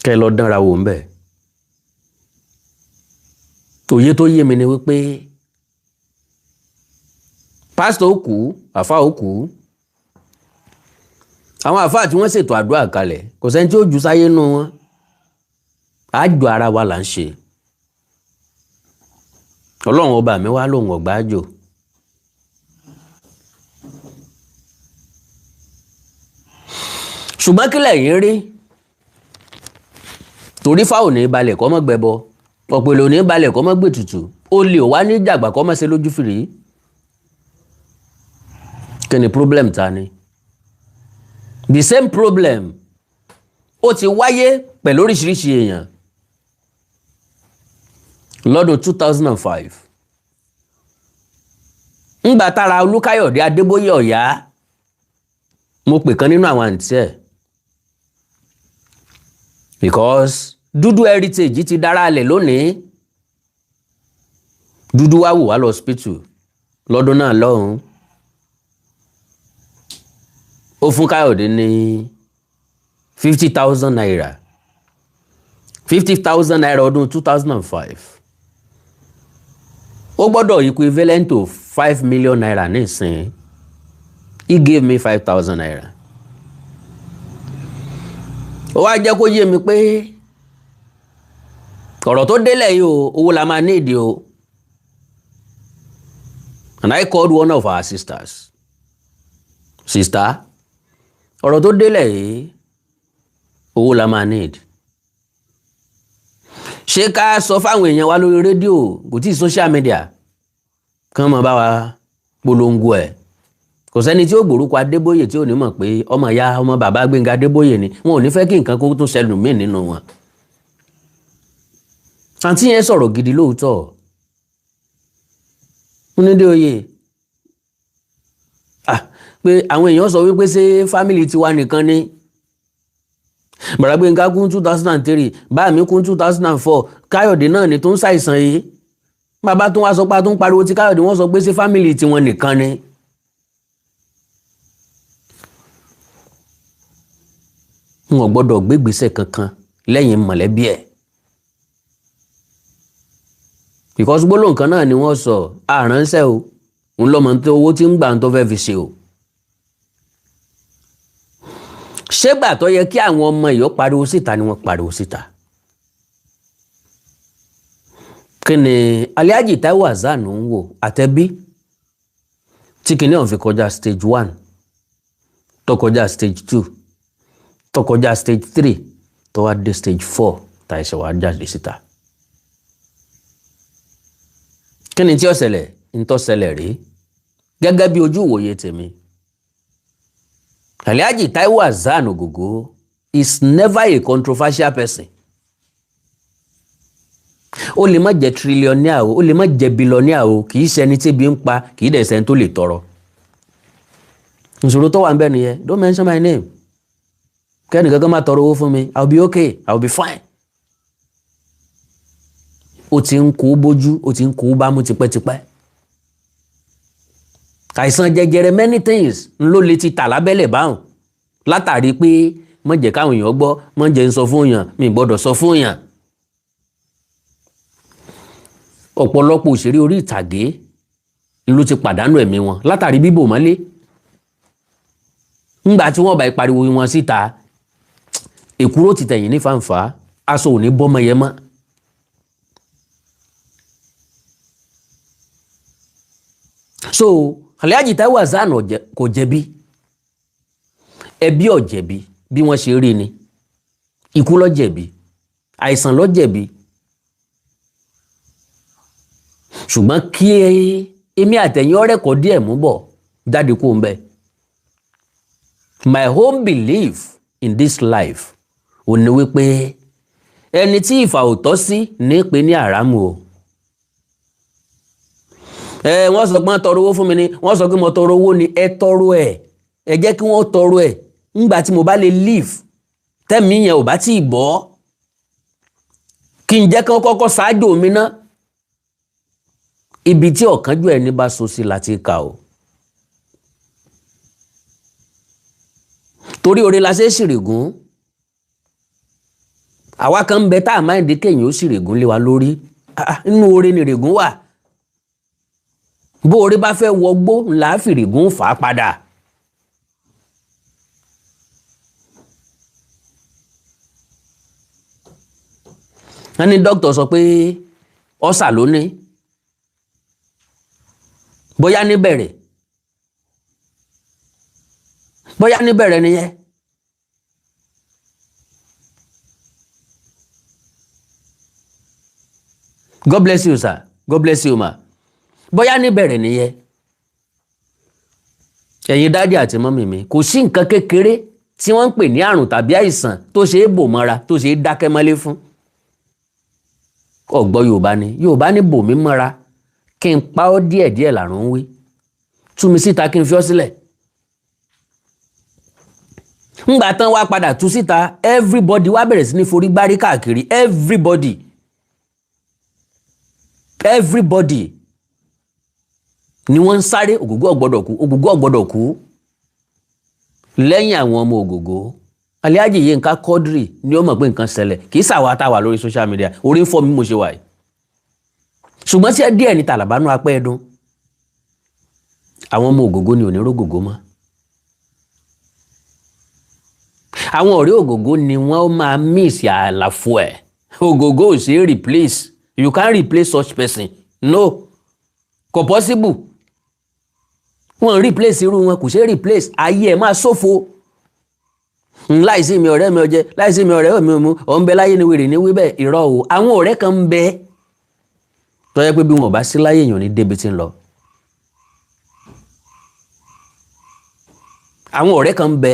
kẹ́ lọ dánra wò ń bẹ̀. Òye tó yé mi ni wípé pásítọ̀ ó kú, àfáà ó kú. Àwọn àfáà tí wọ́n ṣètò àdúrà kalẹ̀ kò sẹ́ni tí ó jù sáyé nù wọn. Àjò ara wa là ń ṣe. Ọlọ́run ọba mi wá lóhùn ọ̀gbà àjò. Ṣùgbọ́n kí lẹ̀yin rí torí fáwọn ní balẹ̀ kọ́ mọ́ gbẹbọ ọ̀pẹ̀lẹ̀ ò ní balẹ̀ kọ́ mọ́ gbètùtù ó lè wá ní jàgbà kọ́ mọ́ ṣe lójú fìrí. Kí ni problem ta ni? The same problem ó ti wáyé pẹ̀lú oríṣiríṣi èèyàn lọ́dún 2005 ńgbà tára Olúkáyọ̀dé Adébóyè Ọ̀yá mo pè kan nínú àwọn àǹtí ẹ̀ because dúdú heritage ti dára alẹ̀ lónìí dúdú wá wò wá lọ hospital lọ́dún náà lọ́hùn ó fún Káyọ̀dé ní 50,000 naira 50,000 naira ọdún 2005 ó gbọ́dọ̀ equivalent to 5 million naira nísìn. He gave me 5,000 naira. Ó wá jẹ́ kó yé mi pé ọ̀rọ̀ tó délẹ̀ yìí o owó la máa need o. And I called one of our sisters. Sister, ọ̀rọ̀ tó délẹ̀ yìí owó la máa need. Ṣé ká sọ fáwọn èèyàn wa lórí rédíò kò tí social media kán mọ̀ bá wa polongo ẹ̀. Kò sẹ́ni tí ó gbórúkọ Adébóyè tí ò ní mọ̀ pé ọmọ ìyá ọmọ bàbá Gbénga Adébóyè ni wọn ò ní fẹ́ kí nǹkan kó tún ṣẹlẹ̀ mí nínú wọn. Àǹtí yẹn sọ̀rọ̀ gidi lóòótọ́. Onídé oyè pé àwọn èèyàn sọ wípé ṣé fámìlì tiwa nìkan ni. Bàbá Gbénga kú 2003 bá mi kú 2004 Káyọ̀dé náà ni tó ń ṣàìsàn yìí. Bàbá tó wá sọ pé tó ń pariwo ti Káyọ̀dé wọ́n sọ pé ṣé fámìlì tiwọn nìkan ni. Wọn ò gbọ́dọ̀ gbégbèsè kankan lẹ́yìn mọ̀lẹ́bí ẹ̀. Because gbólóhùn kan náà ni wọ́n sọ àránṣẹ́ o òun lọ́mọ tó owó tí ń gbà tó fẹ́ fi ṣe o. Ṣégbà tó yẹ kí àwọn ọmọ ìyọ́ pariwo síta ni wọ́n pariwo síta. Kí ni Alhaji Taiwo Hassan ń wò àtẹ̀bí tí kìíní ọ̀hún fi kọjá stage 1 tó kọjá stage 2 tó kọjá stage 3 tó wá dé stage 4 tá ẹsẹ̀ wá jáde síta. Kí ni tí ó ṣẹlẹ̀ ń tó ṣẹlẹ̀ rí gẹ́gẹ́ bí ojú ìwòye tèmi. Alhaji Taiwo Hassan Ogogo is never a controversial person. Ó lè má jẹ́ trillionaire o, ó lè má jẹ́ billionaire o, kì í ṣe ẹni tí bí ń pa, kì í dẹ̀ ṣe ẹni tó lè tọrọ. Ìṣòro tó wà ń bẹ nìyẹn, don't mention my name. Kẹ́ni kankan máa tọrọ owó fún mi, I'll be okay, I'll be fine. Ó ti ń kó bójú, ó ti ń kó bámú tipẹ́tipẹ́. Àìsàn jẹjẹrẹ many things ló lè ti tà lábẹ́lẹ̀ báhùn látàrí pé má jẹ́ káwọn èèyàn gbọ́, má jẹ́ ń sọ fún èèyàn, mi gbọ́dọ̀ sọ fún èèyàn. Ọ̀pọ̀lọpọ̀ òṣèré orí ìtàgé ló ti pàdánù ẹ̀mí wọn látàrí bíbò mọ́lé. Ńgbà tí wọ́n bá ìpariwo wọn síta, èkúrò ti tẹ̀yìn ní fàǹfà, aṣọ ò ní bọ́mọ yẹn mọ́. So Alhaji Taiwo Hassan kò jẹ̀bi, ẹbí ò jẹ̀bi bí wọ́n ṣe rí ni, ikú ló jẹ̀bi, àìsàn ló jẹ̀bi. Ṣùgbọ́n kí èmi àtẹ̀yìn ọ̀rẹ́ kọ́ díẹ̀ mú bọ̀ jáde kó ń bẹ. My own belief in this life ò ní wípé ẹni tí ìfà ò tọ́ sí ní pé ní àrámù o. Wọ́n sọ pé wọ́n tọrọ owó fún mi ni, wọ́n sọ pé mo tọrọ owó ni, ẹ tọrọ ẹ̀, ẹ jẹ́ kí wọ́n tọrọ ẹ̀ ńgbà tí mo bá lè live tẹ́mi yẹn ò bá tí ì bọ́ kí n jẹ́ kí wọ́n kọ́kọ́ ṣáájú mi ná. Ibi tí ọ̀kánjú ẹni bá so sí láti kà o. Torí oore la ṣe ṣìrègùn. Àwa kan ń bẹ tá a máa ń di kéèyàn ó ṣìrègùn lé wa lórí. Inú oore ni ìrègùn wà. Bó oore bá fẹ́ wọgbó ńlá fìrègùn fà á padà. Wọ́n ní dókítà sọ pé ọ́sà ló ní. Bóyá níbẹ̀rẹ̀ nìyẹn. God bless you sir, God bless you ma. Bóyá níbẹ̀rẹ̀ nìyẹn ẹ̀yin dádì àti mọ́mì mi, kò sí nǹkan kékeré tí wọ́n ń pè ní àrùn tàbí àìsàn tó ṣe é bò mọ́ra, tó ṣe é dákẹ́ mọ́lé fún. Ọ̀gbọ́ Yorùbá ní bò mí mọ́ra kí n pa ọ́ díẹ̀díẹ̀ làrùn ń wí, tú mi síta kí n fi ọ́ sílẹ̀. Ńgbà tán wá padà tú síta, everybody wá bẹ̀rẹ̀ sí ní forí gbárí káàkiri, everybody ni wọ́n ń sáré Ògògó ọ̀gbọ́dọ̀ kú. Lẹ́yìn àwọn ọmọ Ògògó, Alhaji Yinka Quadri ni ó mọ̀ pé nǹkan ṣẹlẹ̀, kì í ṣàwa tá wà lórí social media, orí ń fọ́ mi mo ṣe wà yìí. Ṣùgbọ́n tí ẹ díẹ̀ ní tàlàbánú apẹ́ ẹdún, àwọn ọmọ Ògògó ni ò ní rógògó mọ́. Àwọn ọ̀rẹ́ Ògògó ni wọ́n máa miss àlàfo ẹ̀. Ògògó ò ṣe é replace, you can't replace such person, no, kò possible. Wọ́n replace irú wọn, kò ṣe é replace, ayé ẹ̀ máa ṣòfò. Láìsí mi ọ̀rẹ́ mi ọjẹ́, láìsí mi ọ̀rẹ́ mi mú, ọ̀ ń bẹ láyé ni wèrè ní wíbẹ̀, irọ́ o. Àwọn ọ̀rẹ́ kan ń bẹ tó yẹ pé bí wọn bá sí láyé èèyàn ní débi tí ń lọ. Àwọn ọ̀rẹ́ kan ń bẹ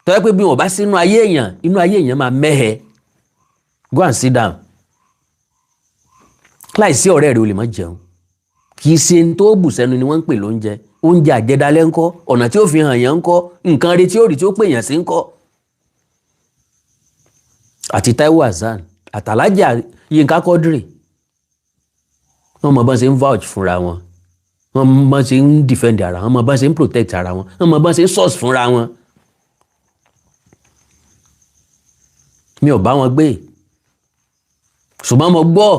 tó yẹ pé bí wọn bá sínú ayé èèyàn, inú ayé èèyàn máa mẹ́hẹ. Go and sit down. Láìsí ọ̀rẹ́ rẹ̀ o lè má jẹun. Kì í ṣe tó bù sẹ́nu ni wọ́n ń pè lóúnjẹ. Oúnjẹ àjẹdálẹ́ ńkọ́, ọ̀nà tí ó fi hàn yẹn ńkọ́, nǹkan rí tí ó rí tí ó pè yàn sí ńkọ́. Àti Taiwo Hassan àtàlájà Yinka Quadri, wọ́n mọ̀ bọ́n ṣe ń vouch fúnra wọn, wọ́n mọ̀ bọ́n ṣe ń defend ara wọn, wọ́n mọ̀ bọ́n ṣe ń protect ara wọn, wọ́n mọ̀ bọ́n ṣe ń source fúnra wọn. Mi ò bá wọn gbé, ṣùgbọ́n mo gbọ́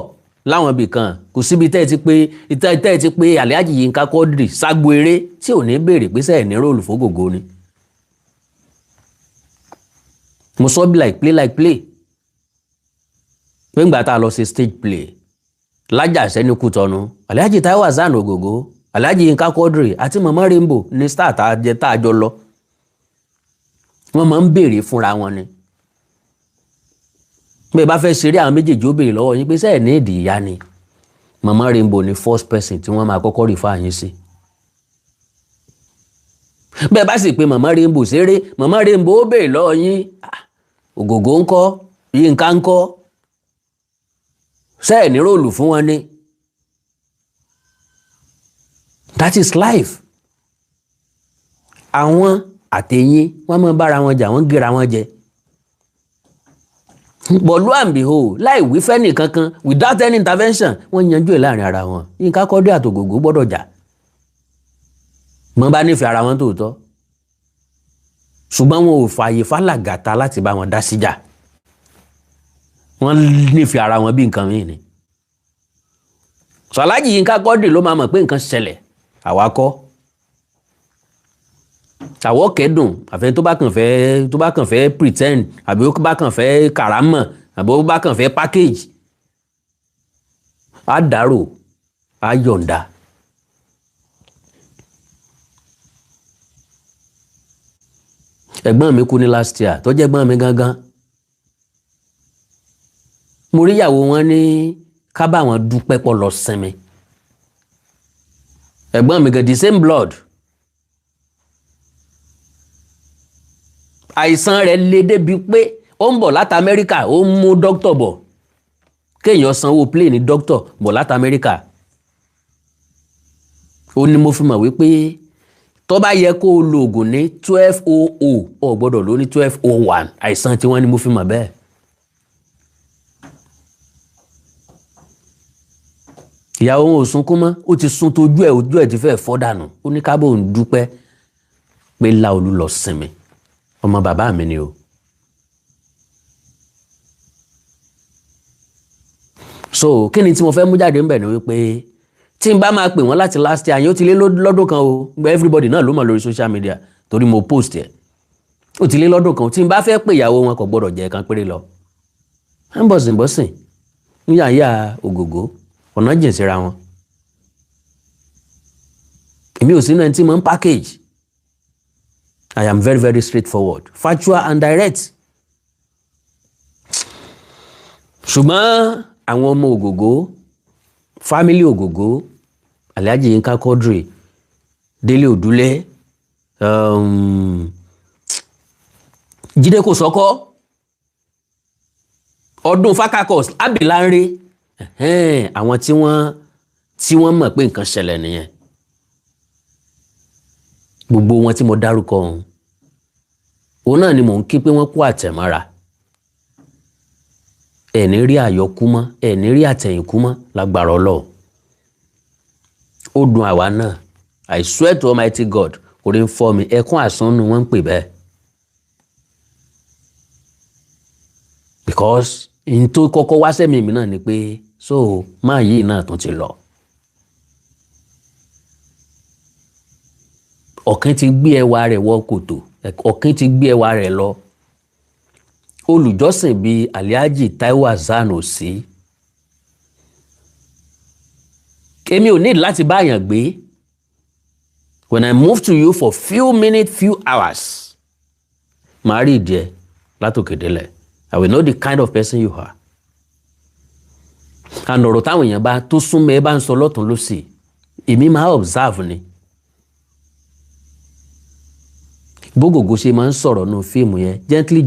láwọn ibì kan, kò síbi tẹ́ ẹ ti pé Alhaji Yinka Quadri ságbo eré tí ò ní béèrè pé sẹ́ẹ̀ ní róòlù fógògó ni. Mo sọ bí like play pé ńgbà tá a lọ ṣe stage play lájàṣẹ́ ní Kútọ́nù, Alhaji Taiwo Hassan Ogogo, Alhaji Yinka Quadri àti Mama Rainbow ní star tá a jọ lọ. Wọ́n máa ń béèrè fúnra wọn ni. Bẹ́ẹ̀ bá fẹ́ ṣeré àwọn méjèèjì ó béèrè lọ́wọ́ yín pé sẹ́ẹ̀ ní èdè ìyá ni. Mama Rainbow ni first person tí wọ́n máa kọ́kọ́ rí fáyín sí. Bẹ́ẹ̀ bá sì pé Mama Rainbow ṣeré, Mama Rainbow ó béèrè lọ́wọ́ yín, Ogogo ńkọ́, Yinka ńkọ́, sẹ́ẹ̀ ní róòlù fún wọn ni. That is life. Àwọn àtẹ̀yìn wọ́n máa bára wọn jà, wọ́n gẹ́ra wọn jẹ. But lo and behold, láì wí fẹ́ nìkankan, without any intervention, wọ́n yanjú ẹ̀ láàrin ara wọn. Yinka Quadri àti Ogogo gbọ́dọ̀ jà. Wọ́n bá nífẹ̀ẹ́ ara wọn tòótọ́. Ṣùgbọ́n wọn ò fààyè fálàgàtà láti bá wọn dá síjà. Wọ́n nífẹ̀ẹ́ ara wọn bí nǹkan mìíràn ni. So Alhaji Yinka Quadri ló máa mọ̀ pé nǹkan ṣẹlẹ̀, àwa kọ́. Àwọ̀ kẹ́dùn, àfẹ́ tó bá kàn fẹ́ pretend, àbí ó bá kàn fẹ́ kàrámọ̀, àbí ó bá kàn fẹ́ package. Á dárò, á yọ̀ǹda. Ẹ̀gbọ́n mi kú ní last year, tó jẹ́ ẹ̀gbọ́n mi gangan. Mo rí ìyàwó wọn ní ká bá wọn dúpẹ́ pọ̀ lọ sinmi. Ẹ̀gbọ́n mi gan the same blood. Àìsàn rẹ̀ le débi pé ó ń bọ̀ láti Amẹ́ríkà, ó ń mú dókítà bọ̀. Kéèyàn sanwó plane dókítà bọ̀ láti Amẹ́ríkà. Ó ní mo fi mọ̀ wípé tó bá yẹ kó o lo oògùn ní 1200, o gbọ́dọ̀ lò ní 1201. Àìsàn tí wọ́n ní mo fi mọ̀ bẹ́ẹ̀. Ìyàwó wọn ò sunkún mọ́, ó ti sun tójú ẹ̀, ojú ẹ̀ ti fẹ́ fọ́ dànù. Ó ní ká bóun dúpẹ́ pé Láolú lọ sinmi. Ọmọ bàbá mi ni o. So kí ni tí mo fẹ́ mú jáde ń bẹ̀ ni wípé tí n bá máa pè wọ́n láti last year, yóò ti lé lọ́dún kan o. Everybody náà ló mọ̀ lórí social media torí mo post ẹ̀. Ó ti lé lọ́dún kan. Tí n bá fẹ́ pè ìyàwó wọn kò gbọ́dọ̀ jẹ́ kan péré lọ. ń bọ̀sìn níyàyà Ogogo, ọ̀nà jìn síra wọn. Èmi ò sínú ẹni tí mo ń package. I am very, very straightforward, factual and direct. Ṣùgbọ́n àwọn ọmọ Ògògó family Ògògó Alhaji Yinka Quadri Délé Òdúlé Jídé Kòsọ́kọ́ Ọdún Fakakos Abilanre àwọn tí wọ́n mọ̀ pé nǹkan ṣẹlẹ̀ nìyẹn gbogbo wọn tí mo dárúkọ òun náà ni mò ń kí pé wọ́n kú àtẹ̀mọ́ra ẹ̀ ní rí àyọkú mọ́ ẹ̀ ní rí àtẹ̀yìnkú mọ́ lágbára Ọlọ́run ó dùn àwa náà I swear to Almighty God orí ń fọ́ mi ẹkún àsánnu wọ́n ń pè bẹ́ẹ̀ because n tó kọ́kọ́ wá sẹ́mi mi náà ni pé so máa yìí náà tún ti lọ ọ̀kan ti gbé ẹwà rẹ̀ wọ kòtò ọ̀kan ti gbé ẹwà rẹ̀ lọ olùjọ́sìn bíi Alhaji Taiwo Hassan ò sí èmi ò need láti báyàn gbé when I move to you for few minutes few hours màá rí ìdí ẹ látòkè délẹ̀ I will know the kind of person you are and ọ̀rọ̀ táwọn èèyàn bá tó súnmọ́ ẹ bá ń sọ lọ́tún lósì èmi máa observe ni bógògó ṣe máa ń sọ̀rọ̀ nù fíìmù yẹn gently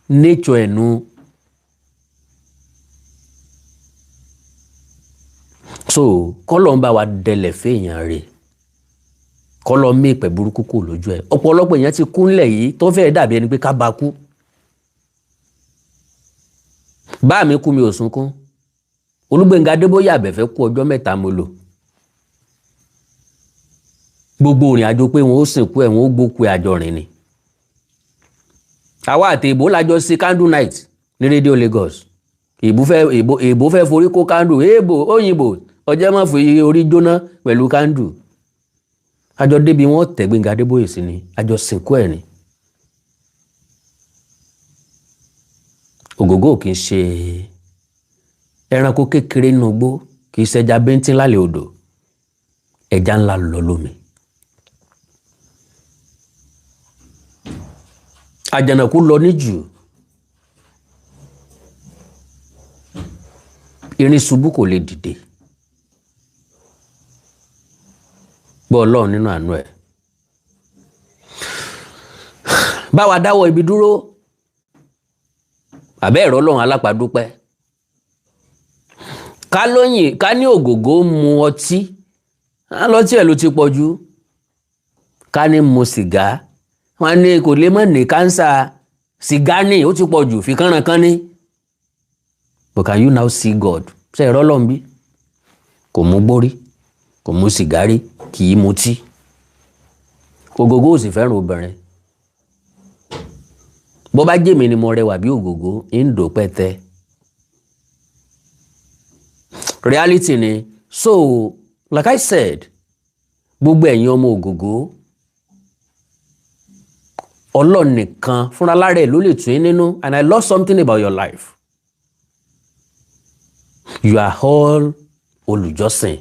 nature ẹ̀ nù so kọ́lọ̀ ń bá wa dẹlẹ̀ fèèyàn rẹ̀ kọ́lọ̀ mí ìpẹ́ burúkú kò lójú ẹ̀ ọ̀pọ̀lọpọ̀ èèyàn ti kú ńlẹ̀ yìí tó fẹ́ẹ́ dàbí ẹni pé ká bá kú bá mi kú mi ò sunkún Olúgbénga Adébóyè Àbẹ̀fẹ́ kú ọjọ́ 3 mo lò gbogbo òrìn àjò pé wọn ó sìnkú ẹ̀ wọn ó gbókú àjọ rìn ni àwa àti ìbò lájọ sí candle night ní rédíò Lagos ìbò fẹ́ forí kó candle èèbò òyìnbó ọjọ́ máa fi orí jóná pẹ̀lú candle àjọ débi wọn tẹ̀ Gbénga Adébóyè sí ni àjọ sìnkú ẹ̀ ni Ògògó kì í ṣe ẹranko kékeré nínú igbó kì í ṣẹja bíntín lálẹ́ odò ẹja ńlá lọ lómi àjànàkú lọ níjù irin ṣubú kò lè dìde gbọ́ Ọlọ́run nínú àánú ẹ̀ bá wa dáwọ́ ibi dúró àbẹ́ ẹ̀rọ Ọlọ́run alápàdúpẹ́ ká ní Ògògó mu ọtí lọ́tí ẹ̀ ló ti pọ̀ jù ká ní mu sìgá wọ́n ní kò lè mọ̀ ní kánsà sìgá ní ó ti pọ̀ jù fi kánrankán ní but can you now see God ṣe ẹ̀rọ Ọlọ́run bí kò mú gbórí kò mú sìgárí kì í mutí Ògògó ò sì fẹ́ràn obìnrin bó bá jẹ́ mi ni mo rẹwà bí Ògògó ń dò pẹ́tẹ́ reality ni so like I said gbogbo ẹ̀yin ọmọ Ògògó Ọlọ́run nìkan fúnra lára ẹ̀ ló lè tún yín nínú and I love something about your life you are all olùjọ́sìn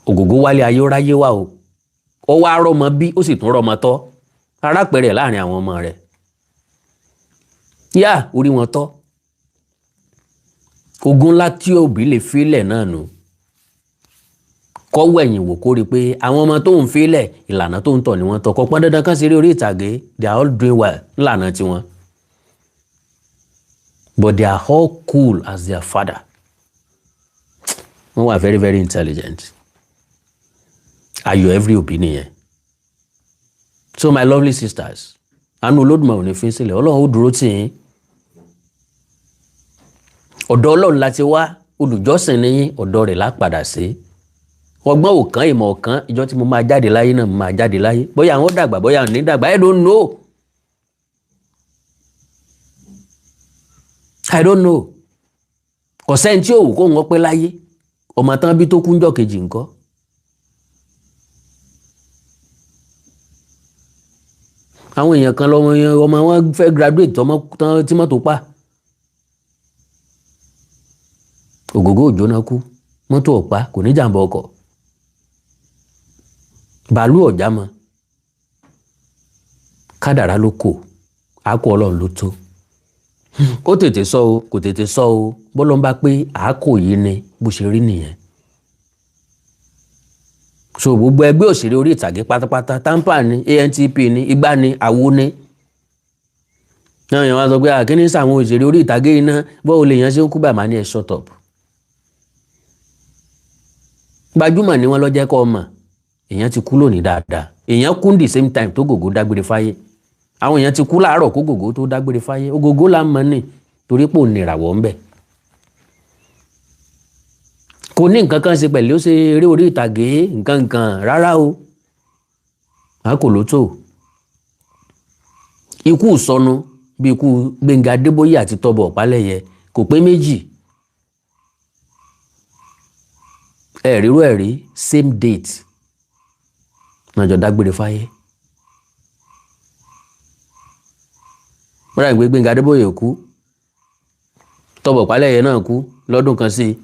Ògògó wálé ayé ráyé wá o ó wá rọmọ bí ó sì tún rọmọ tọ́ arápẹ̀rẹ̀ láàrin àwọn ọmọ rẹ̀ yá orí wọn tọ́ ogun ńlá tí òbí lè fílẹ̀ náà nù kọ́wọ́ ẹ̀yìn wò kó rí pé àwọn ọmọ tó ń fílẹ̀ ìlànà tó ń tọ̀ ni wọ́n tọ́ kọ́ pọ́n dandan kan sí orí ìtàgé they are all doing well ńlànà tiwọn but they are all cool as their father wọ́n wà very very intelligent ayọ̀ every òbí nìyẹn so my lovely sisters àánú Olódùmarè ò ní fi sílẹ̀ Ọlọ́run ó dúró tì yín ọ̀dọ̀ Ọlọ́run láti wá olùjọ́sìn ní ọ̀dọ̀ rẹ̀ lápadà sí ọgbọ́n òkan ìmọ̀ ọ̀kan ìjọ tí mo máa jáde láyé náà mo máa jáde láyé bóyá àwọn dàgbà bóyá àwọn ní dàgbà I don't know kò sẹ́ni tí ò wù kó wọ́n pẹ́ láyé ọmọ tán bí tó kúnjọ́ kejì ńkọ́ àwọn èèyàn kan ọmọ wọn fẹ́ graduate tí mọ́tò pa Ògògó òjò náà kú mọ́tò ọ̀pá kò ní jàǹbá ọkọ̀ bàálù ọ̀já mọ́ kádàrá ló kò àkó Ọlọ́run ló tó kó tètè sọ o kò tètè sọ o bọ́lọ́ ń bá pé àákò yìí ni bó ṣe rí nìyẹn. so gbogbo ẹgbẹ́ òṣèré orí ìtàgé pátápátá tampa ni ANTP ni igbá ni àwo ni. náà yẹn wá sọ pé àkíní sàwọn òṣèré orí ìtàgé iná bọ́ọ̀ lè yẹn ṣe ń kú bàmá ní ẹ shut up. gbajúmọ̀ ni wọ́n lọ jẹ́ kọ́ ọmọ èèyàn ti kú lónìí dáadáa èèyàn kú the same time tó Ògògó dágbére fáyé àwọn èèyàn ti kú láàárọ̀ kó Ògògó tó dágbére fáyé Ògògó la mọ̀ ní torí pò nìràwọ̀ ńbẹ̀. kò ní nǹkan kan ṣe pẹ̀lú ó ṣe eré orí ìtàgé nǹkan rárá o a kò ló tó. ikú ìsọnù bí ikú Gbẹ́ngà Adébóyè àti Tọ́bọ̀ Ọ̀pálẹ̀yẹ kò pé méjì. ẹ̀rírú ẹ̀rí same date náà jọ dágbére fáyé. mọ́ra ìgbé Gbẹ́ngà Adébóyè kú Tọ́bọ̀ Ọ̀pálẹ̀yẹ náà kú lọ́dún kan sí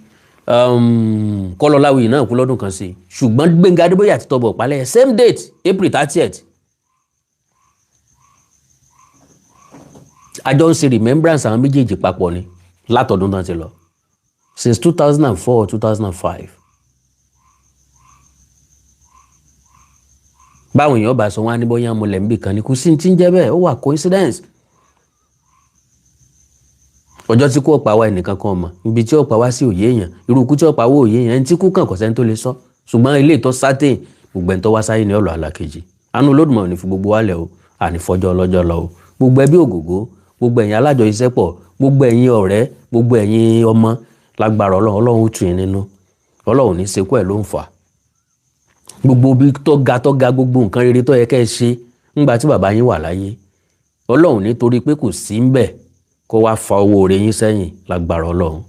Kọ́lọ́láwìyí náà kú lọ́dún kan sí ṣùgbọ́n Gbẹ́ngà Adébóyè àti Tọ́bọ̀ Ọ̀pálẹ̀yẹ same date April 30th. àjọ ń ṣe remembrance àwọn méjèèjì papọ̀ ni látọdún tán ti lọ since 2004 2005. báwọn èèyàn bá sọ wọn á ní bóyá mo lẹ̀ ń bì kan ní kò sí ti ń jẹ́ bẹ́ẹ̀ ó wà coincidence. ọjọ́ tí kú ọ̀pá wa ẹnìkan kan mọ̀ ibi tí ọ̀pá wa sí òye èèyàn irú ikú tí ọ̀pá wa òye èèyàn ẹni tí kú kàn kò sẹ́ni tó lè sọ ṣùgbọ́n ilé ìtọ́ sátẹ̀ gbogbo ẹni tó wá sáyé ní ọ̀lọ́ alákejì àánú Olódùmarè ní fi gbogbo wa lẹ̀ o àní fọjọ́ ọlọ́jọ́ lọ o gbogbo ẹbí Ògògó gbogbo ẹ̀yin alájọṣiṣẹ́pọ̀ gbogbo ẹ̀yin ọ̀rẹ́ gbogbo ẹ̀yin ọmọ lágbára Ọlọ́run ó tù yín nínú Ọlọ́run ní sekú ẹ̀ ló ń fà gbogbo bí tó ga gbogbo nǹkan rere tó yẹ kẹ́ ẹ ṣe ńgbà tí bàbá yín wà láyé Ọlọ́run nítorí pé kò sí ń bẹ̀ kó wá fa owó rẹ̀ yín sẹ́yìn lágbára Ọlọ́run.